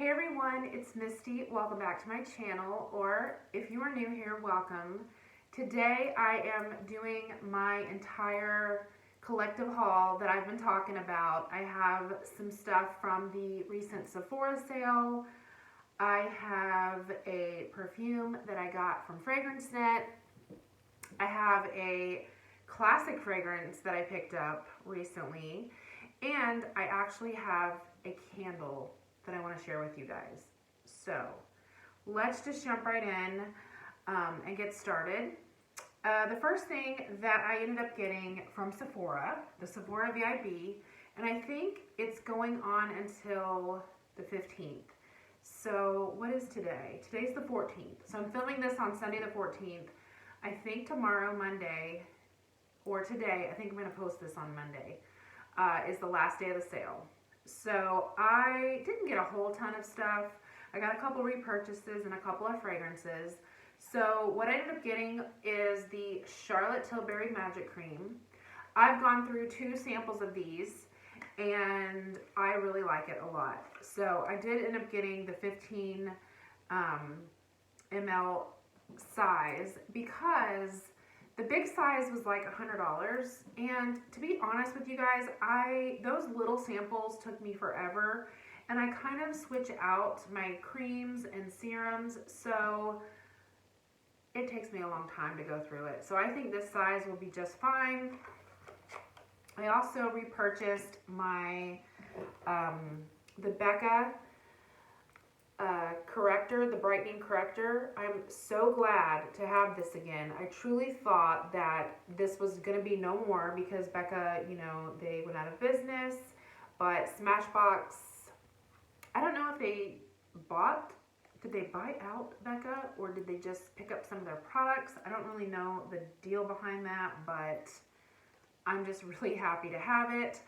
Hey everyone, it's Misty. Welcome back to my channel, or if you are new here, welcome. Today I am doing my entire collective haul that I've been talking about. I have some stuff from the recent Sephora sale. I have a perfume that I got from FragranceNet. I have a classic fragrance that I picked up recently. And I actually have a candle that I want to share with you guys. So let's just jump right in and get started. The first thing that I ended up getting from Sephora, the Sephora VIB, and I think it's going on until the 15th. So what is today? Today's the 14th. So I'm filming this on Sunday the 14th. I think tomorrow, Monday, or today, I think I'm going to post this on Monday, is the last day of the sale. So I didn't get a whole ton of stuff. I got a couple repurchases and a couple of fragrances. So what I ended up getting is the Charlotte Tilbury Magic Cream. I've gone through 2 samples of these and I really like it a lot. So I did end up getting the 15 ml size because the big size was like $100, and to be honest with you guys, those little samples took me forever, and I kind of switch out my creams and serums, so it takes me a long time to go through it. So I think this size will be just fine. I also repurchased my the Becca corrector, the brightening corrector. I'm so glad to have this again. I truly thought that this was going to be no more because Becca, you know, they went out of business, but Smashbox, I don't know if did they buy out Becca or did they just pick up some of their products? I don't really know the deal behind that, but I'm just really happy to have it.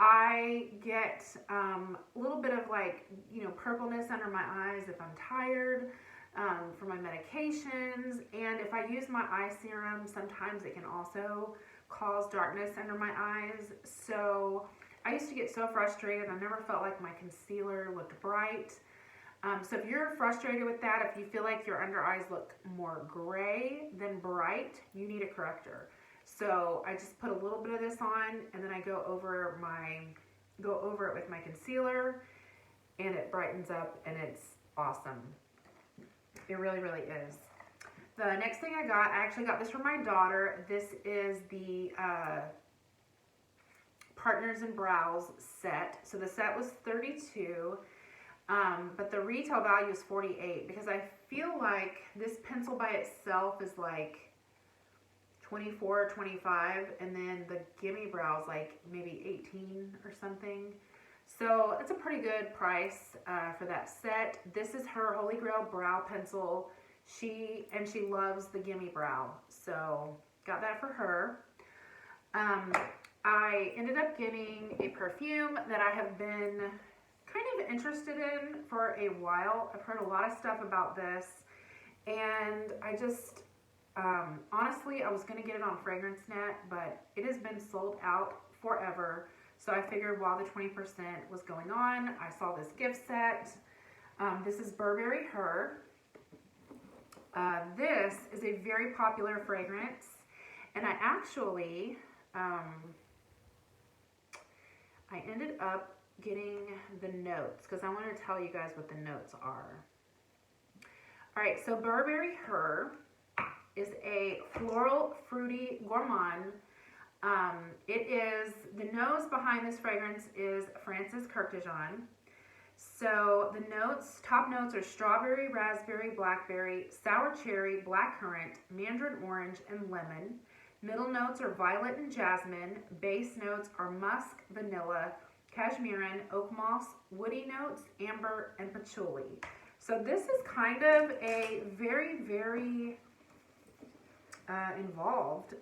I get a little bit of like, you know, purpleness under my eyes if I'm tired for my medications. And if I use my eye serum, sometimes it can also cause darkness under my eyes. So I used to get so frustrated. I never felt like my concealer looked bright. So if you're frustrated with that, if you feel like your under eyes look more gray than bright, you need a corrector. So I just put a little bit of this on and then I go over it with my concealer and it brightens up and it's awesome. It really, really is. The next thing I actually got this for my daughter. This is the Partners in Brows set. So the set was $32, but the retail value is $48 because I feel like this pencil by itself is like $24 or $25, and then the Gimme Brows like maybe $18 or something. So it's a pretty good price for that set. This is her Holy Grail brow pencil. She loves the Gimme Brow, so got that for her. I ended up getting a perfume that I have been kind of interested in for a while. I've heard a lot of stuff about this, and I just honestly, I was going to get it on FragranceNet, but it has been sold out forever. So I figured while the 20% was going on, I saw this gift set. This is Burberry Her. This is a very popular fragrance, and I actually, I ended up getting the notes because I want to tell you guys what the notes are. All right, so Burberry Her is a floral, fruity gourmand. The nose behind this fragrance is Francis Kirk de Jean. So the notes, top notes are strawberry, raspberry, blackberry, sour cherry, blackcurrant, mandarin orange, and lemon. Middle notes are violet and jasmine. Base notes are musk, vanilla, cashmeran, oak moss, woody notes, amber, and patchouli. So this is kind of a very, very involved,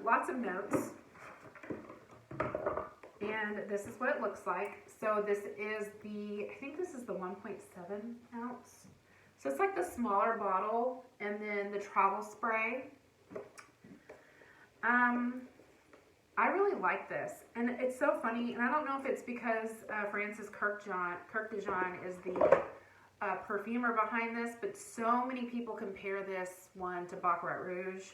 lots of notes, and this is what it looks like. So this is I think this is the 1.7 ounce. So it's like the smaller bottle, and then the travel spray. I really like this, and it's so funny, and I don't know if it's because Francis Kirk de Jean is the perfumer behind this, but so many people compare this one to Baccarat Rouge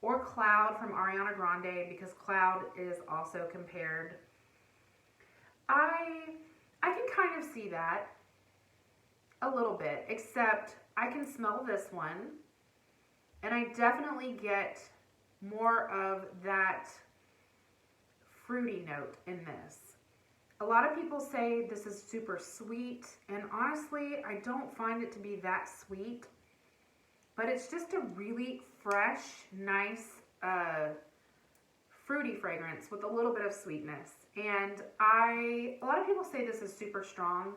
or Cloud from Ariana Grande, because Cloud is also compared. I can kind of see that a little bit, except I can smell this one, and I definitely get more of that fruity note in this. A lot of people say this is super sweet, and honestly, I don't find it to be that sweet, but it's just a really fresh, nice, fruity fragrance with a little bit of sweetness. And a lot of people say this is super strong.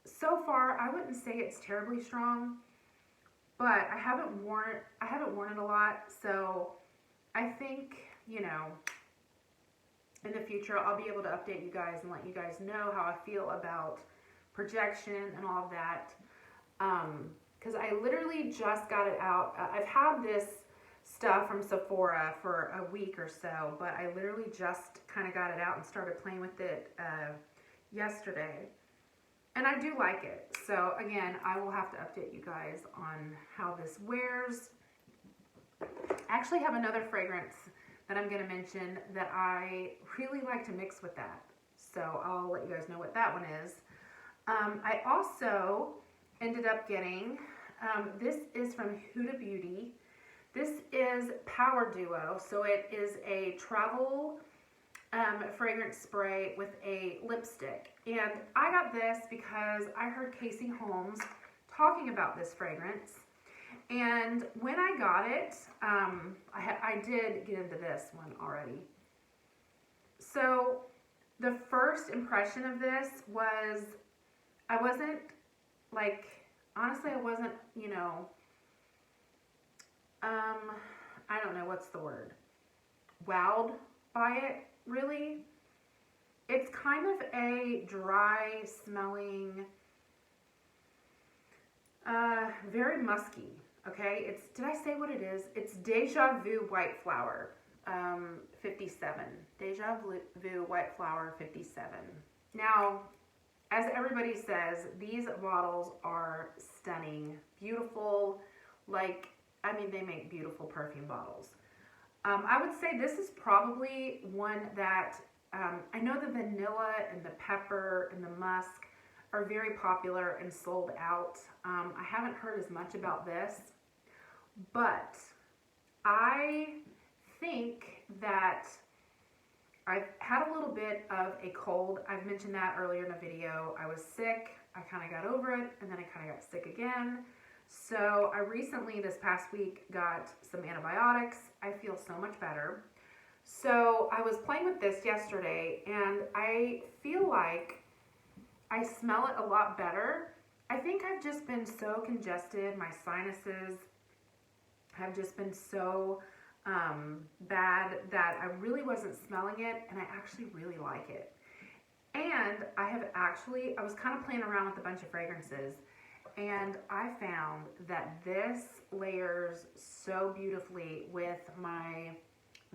So far, I wouldn't say it's terribly strong, but I haven't worn it a lot, so I think, you know, in the future I'll be able to update you guys and let you guys know how I feel about projection and all of that. Because I literally just got it out. I've had this stuff from Sephora for a week or so, but I literally just kind of got it out and started playing with it yesterday. And I do like it. So again, I will have to update you guys on how this wears. I actually have another fragrance that I'm going to mention that I really like to mix with that. So I'll let you guys know what that one is. I also ended up getting, this is from Huda Beauty. This is Power Duo. So it is a travel fragrance spray with a lipstick. And I got this because I heard Casey Holmes talking about this fragrance. And when I got it, I did get into this one already. So the first impression of this was, I wasn't like, honestly, I wasn't, you know, I don't know, what's the word? Wowed by it, really. It's kind of a dry smelling, very musky. Okay, did I say what it is? It's Deja Vu White Flower, 57. Deja Vu White Flower 57. Now, as everybody says, these bottles are stunning, beautiful, like, I mean, they make beautiful perfume bottles. I would say this is probably one that, I know the vanilla and the pepper and the musk are very popular and sold out. I haven't heard as much about this, but I think that I've had a little bit of a cold. I've mentioned that earlier in the video. I was sick, I kind of got over it, and then I kind of got sick again. So I recently, this past week, got some antibiotics. I feel so much better. So I was playing with this yesterday, and I feel like I smell it a lot better. I think I've just been so congested. My sinuses have just been so bad that I really wasn't smelling it, and I actually really like it. And I was kind of playing around with a bunch of fragrances, and I found that this layers so beautifully with my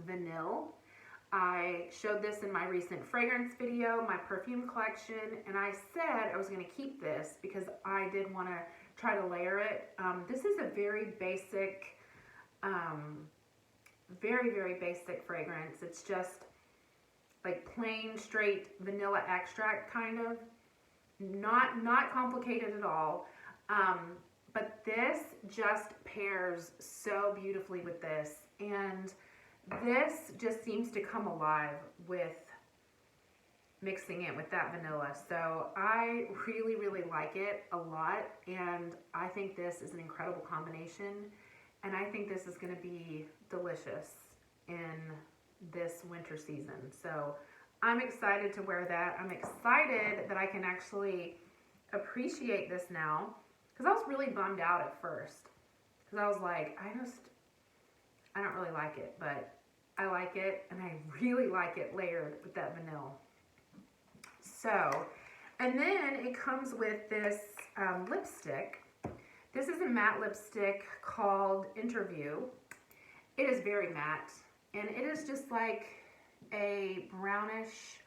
vanilla. I showed this in my recent fragrance video, my perfume collection, and I said I was going to keep this because I did want to try to layer it. This is a very basic, very, very basic fragrance. It's just like plain, straight vanilla extract kind of. Not complicated at all. But this just pairs so beautifully with this, and this just seems to come alive with mixing it with that vanilla. So I really, really like it a lot, and I think this is an incredible combination, and I think this is going to be delicious in this winter season. So I'm excited to wear that. I'm excited that I can actually appreciate this now, because I was really bummed out at first, because I was like, I don't really like it, but I like it, and I really like it layered with that vanilla. So, and then it comes with this lipstick. This is a matte lipstick called Interview. It is very matte, and it is just like a brownish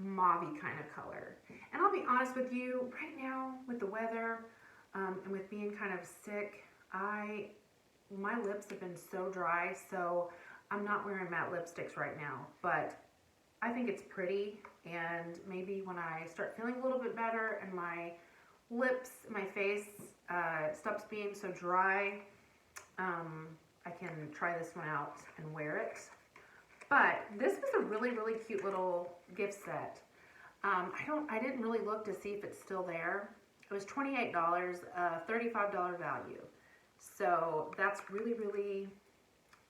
mauvey kind of color. And I'll be honest with you, right now with the weather and with being kind of sick, my lips have been so dry, so I'm not wearing matte lipsticks right now, but I think it's pretty, and maybe when I start feeling a little bit better and my lips, my face stops being so dry, I can try this one out and wear it. But this was a really, really cute little gift set. I didn't really look to see if it's still there. It was $28, $35 value. So that's really, really,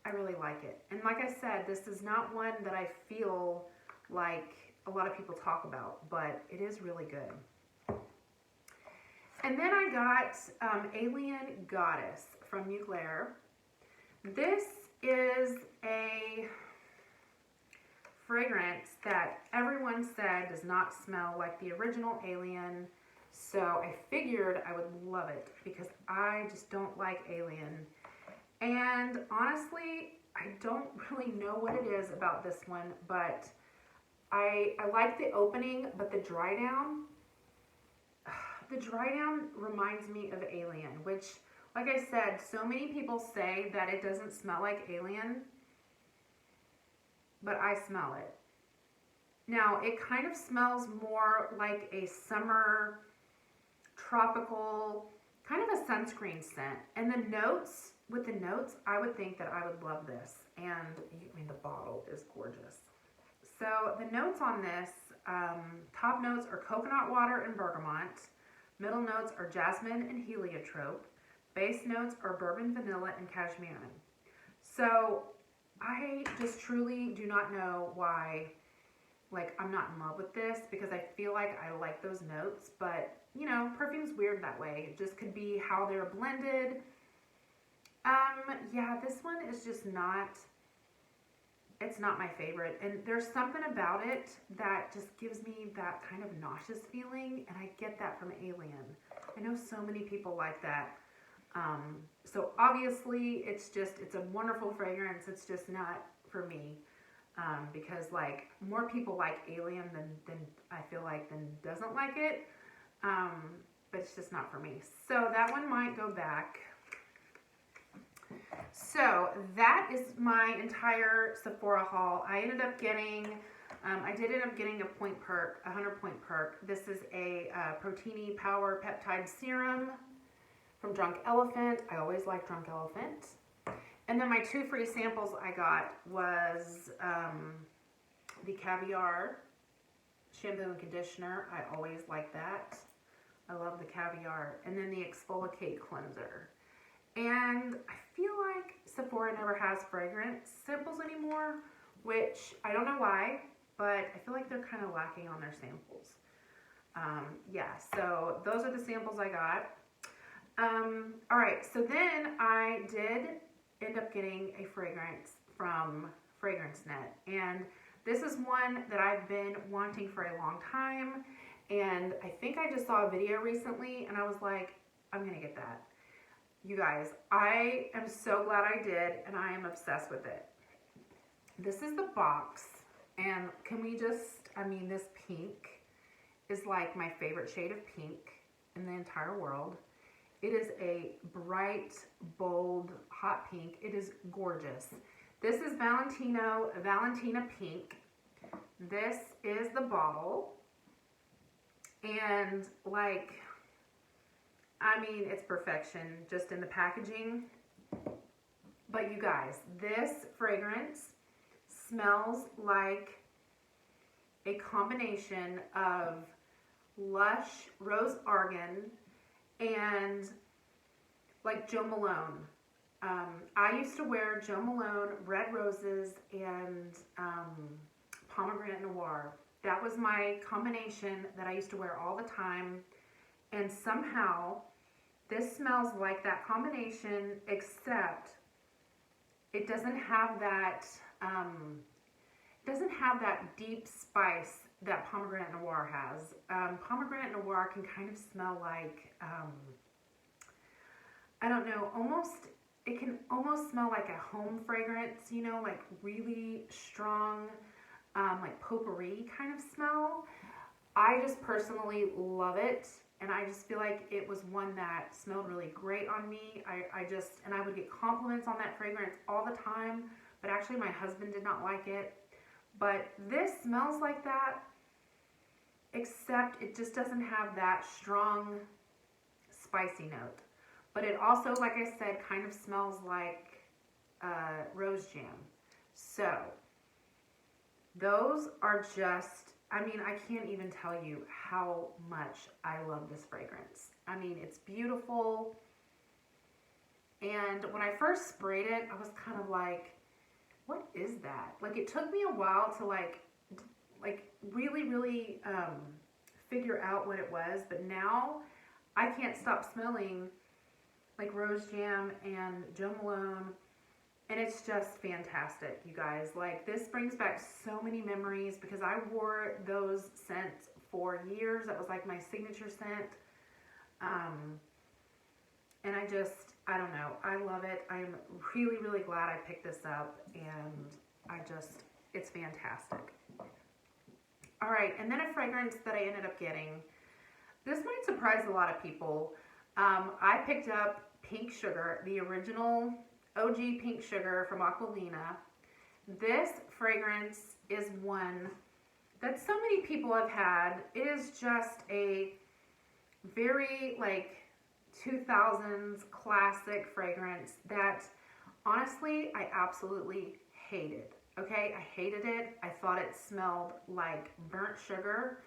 I really like it. And like I said, this is not one that I feel like a lot of people talk about, but it is really good. And then I got Alien Goddess from Mugler. This is a fragrance that everyone said does not smell like the original Alien, so I figured I would love it because I just don't like Alien. And honestly, I don't really know what it is about this one, but I like the opening, but the dry down reminds me of Alien, which, like I said, so many people say that it doesn't smell like Alien, but I smell it. Now, it kind of smells more like a summer tropical, kind of a sunscreen scent. And the notes, I would think that I would love this. And I mean, the bottle is gorgeous. So the notes on this, top notes are coconut water and bergamot. Middle notes are jasmine and heliotrope. Base notes are bourbon, vanilla, and cashmere. So I just truly do not know why, like, I'm not in love with this, because I feel like I like those notes, but, you know, perfume's weird that way. It just could be how they're blended. Yeah, this one is just not, it's not my favorite. And there's something about it that just gives me that kind of nauseous feeling, and I get that from Alien. I know so many people like that. So obviously it's a wonderful fragrance. It's just not for me, because like more people like Alien than I feel like than doesn't like it. But it's just not for me. So that one might go back. So that is my entire Sephora haul. I ended up getting, I did end up getting a 100-point perk. This is a Proteini Power Peptide Serum from Drunk Elephant. I always like Drunk Elephant. And then my 2 free samples I got was the Caviar shampoo and conditioner. I always like that. I love the Caviar. And then the Exfoliate cleanser. And I feel like Sephora never has fragrance samples anymore, which I don't know why, but I feel like they're kind of lacking on their samples. Yeah, so those are the samples I got. All right, so then I did end up getting a fragrance from FragranceNet, and this is one that I've been wanting for a long time, and I think I just saw a video recently, and I was like, I'm gonna get that. You guys, I am so glad I did, and I am obsessed with it. This is the box, and can we just, I mean, this pink is like my favorite shade of pink in the entire world. It is a bright, bold, hot pink. It is gorgeous. This is Valentina pink. This is the bottle. And like, I mean, it's perfection just in the packaging. But you guys, this fragrance smells like a combination of Lush Rose Argan and like Jo Malone. I used to wear Jo Malone Red Roses and Pomegranate Noir. That was my combination that I used to wear all the time. And somehow this smells like that combination, except it doesn't have that deep spice that Pomegranate Noir has. Pomegranate Noir can kind of smell like, I don't know, it can almost smell like a home fragrance, you know, like really strong, like potpourri kind of smell. I just personally love it, and I just feel like it was one that smelled really great on me. And I would get compliments on that fragrance all the time, but actually my husband did not like it. But this smells like that, except it just doesn't have that strong spicy note. But it also, like I said, kind of smells like rose jam. So those are just, I mean, I can't even tell you how much I love this fragrance. I mean, it's beautiful. And when I first sprayed it, I was kind of like, what is that? Like, it took me a while to like really figure out what it was. But now I can't stop smelling like rose jam and Jo Malone. And it's just fantastic, you guys. Like, this brings back so many memories because I wore those scents for years. That was like my signature scent. And I don't know. I love it. I'm really, really glad I picked this up. And it's fantastic. All right, and then a fragrance that I ended up getting. This might surprise a lot of people. I picked up Pink Sugar, the original OG Pink Sugar from Aquilina. This fragrance is one that so many people have had. It is just a very like 2000s classic fragrance that honestly I absolutely hated. Okay, I hated it. I thought it smelled like burnt sugar.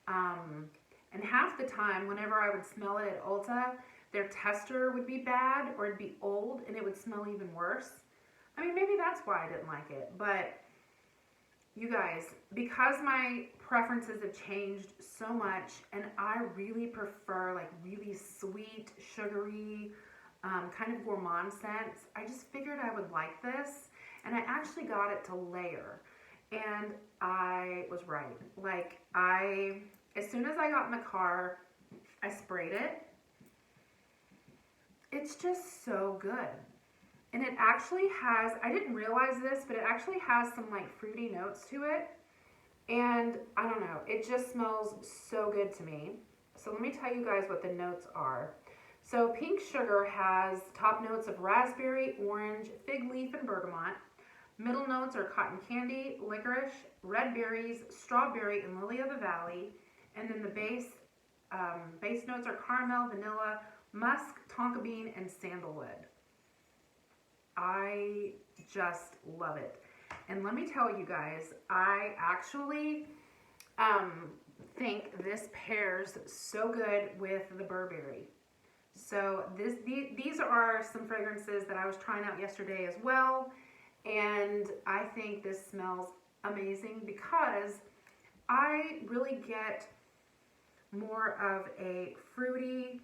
And half the time, whenever I would smell it at Ulta, their tester would be bad or it'd be old and it would smell even worse. I mean, maybe that's why I didn't like it. But you guys, because my preferences have changed so much and I really prefer like really sweet, sugary, kind of gourmand scents, I just figured I would like this. And I actually got it to layer. And I was right. Like, as soon as I got in the car, I sprayed it. It's just so good. And it actually has, I didn't realize this, but it actually has some like fruity notes to it. And I don't know, it just smells so good to me. So let me tell you guys what the notes are. So Pink Sugar has top notes of raspberry, orange, fig leaf, and bergamot. Middle notes are cotton candy, licorice, red berries, strawberry, and lily of the valley. And then the base notes are caramel, vanilla, musk, tonka bean, and sandalwood. I just love it. And let me tell you guys, I actually think this pairs so good with the Burberry. So these are some fragrances that I was trying out yesterday as well. And I think this smells amazing because I really get more of a fruity,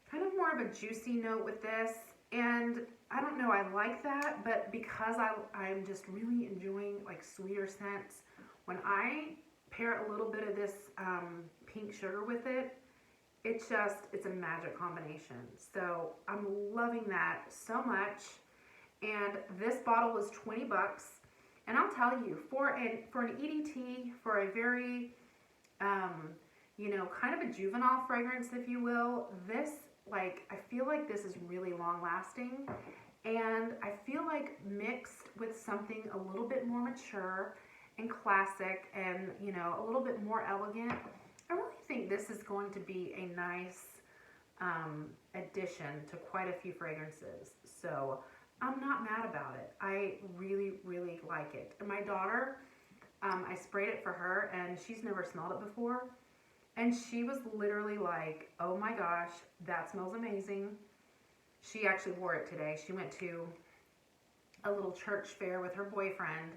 kind of more of a juicy note with this. And I don't know, I like that, but because I'm just really enjoying like sweeter scents, when I pair a little bit of this Pink Sugar with it, it's a magic combination. So I'm loving that so much. And this bottle was 20 bucks. And I'll tell you, for an EDT, for a very, kind of a juvenile fragrance, if you will, this, like, I feel like this is really long lasting. And I feel like mixed with something a little bit more mature and classic and, a little bit more elegant, I really think this is going to be a nice addition to quite a few fragrances. So I'm not mad about it. I really, really like it. And my daughter, I sprayed it for her and she's never smelled it before. And she was literally like, oh my gosh, that smells amazing. She actually wore it today. She went to a little church fair with her boyfriend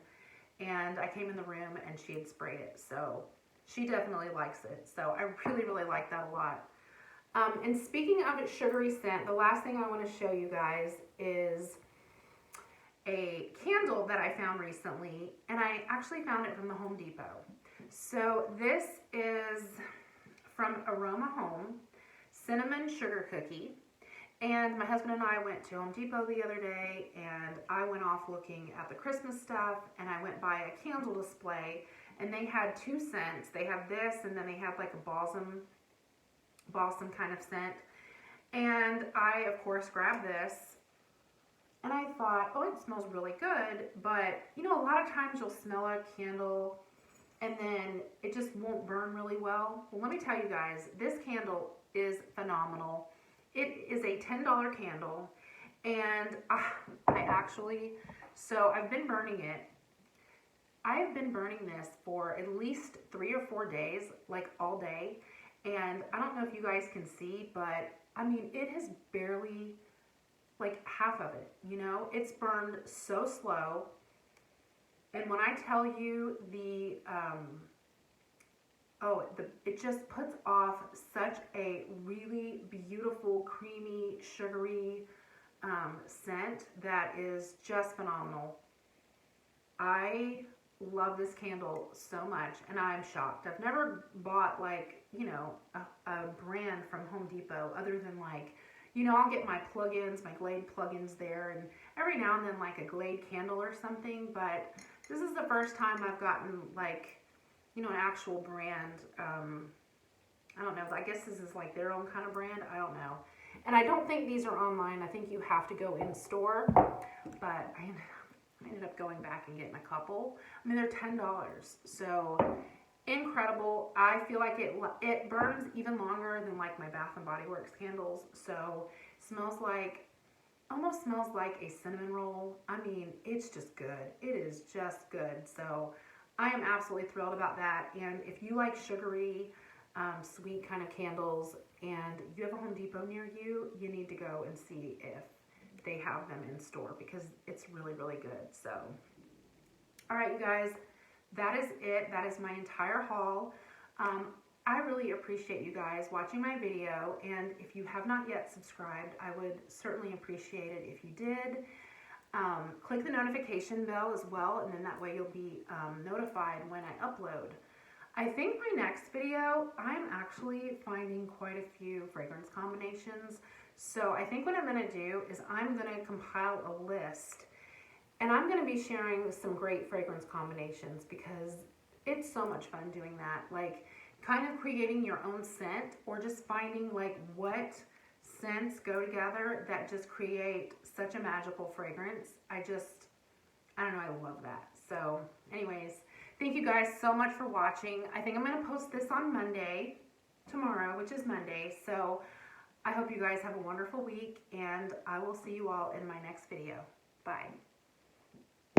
and I came in the room and she had sprayed it. So she definitely likes it. So I really, really like that a lot. And speaking of a sugary scent, the last thing I want to show you guys is a candle that I found recently, and I actually found it from the Home Depot. So this is from Aroma Home, Cinnamon Sugar Cookie. And my husband and I went to Home Depot the other day, and I went off looking at the Christmas stuff, and I went by a candle display, and they had 2 scents. They have this, and then they have like a balsam kind of scent. And I, of course, grabbed this, and I thought, oh, it smells really good. But, you know, a lot of times you'll smell a candle, and then it just won't burn really well. Well, let me tell you guys, this candle is phenomenal. It is a $10 candle, and so I've been burning it. I have been burning this for at least 3 or 4 days, like all day. And I don't know if you guys can see, but I mean, it has barely, like half of it, you know? It's burned so slow. And when I tell you it just puts off such a really beautiful, creamy, sugary scent that is just phenomenal. I love this candle so much, and I'm shocked. I've never bought, like, you know, a brand from Home Depot other than, like, you know, I'll get my plugins, my Glade plugins there, and every now and then, like, a Glade candle or something, but this is the first time I've gotten, like, you know, an actual brand. I don't know. I guess this is like their own kind of brand. I don't know. And I don't think these are online. I think you have to go in store. But I ended up going back and getting a couple. I mean, they're $10. So incredible. I feel like it burns even longer than like my Bath and Body Works candles. So smells like, almost smells like a cinnamon roll. I mean, it's just good. It is just good. So I am absolutely thrilled about that. And if you like sugary, sweet kind of candles, and you have a Home Depot near you, you need to go and see if they have them in store, because it's really, really good. So, all right, you guys, that is it. That is my entire haul. I really appreciate you guys watching my video, and if you have not yet subscribed, I would certainly appreciate it if you did. Click the notification bell as well, and then that way you'll be notified when I upload. I think my next video, I'm actually finding quite a few fragrance combinations. So I think what I'm going to do is I'm going to compile a list, and I'm going to be sharing some great fragrance combinations, because it's so much fun doing that. Like, kind of creating your own scent, or just finding like what scents go together that just create such a magical fragrance. I don't know, I love that. So anyways, thank you guys so much for watching. I think I'm going to post this on Monday, tomorrow, which is Monday. So I hope you guys have a wonderful week, and I will see you all in my next video. Bye.